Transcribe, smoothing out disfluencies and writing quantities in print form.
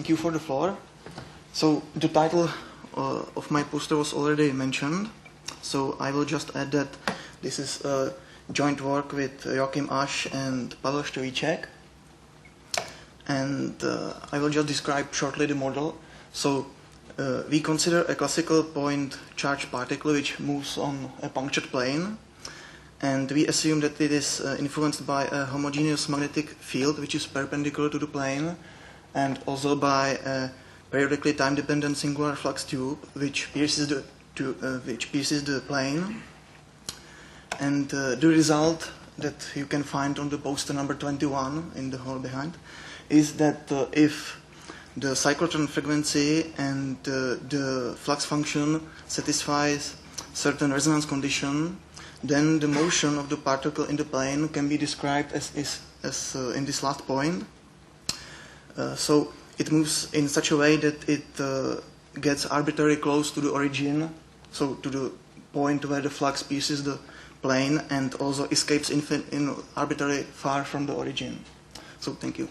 thank you for the floor. So the title of my poster was already mentioned. So I will just add that this is a joint work with Joachim Asch and Pavel Stojíček. And I will just describe shortly the model. So we consider a classical point charged particle which moves on a punctured plane. And we assume that it is influenced by a homogeneous magnetic field which is perpendicular to the plane, and also by a periodically time-dependent singular flux tube which pierces the plane. And the result that you can find on the poster number 21 in the hall behind is that if the cyclotron frequency and the flux function satisfies certain resonance condition, then the motion of the particle in the plane can be described as in this last point. So it moves in such a way that it gets arbitrarily close to the origin, so to the point where the flux pierces the plane, and also escapes in arbitrarily far from the origin. So thank you.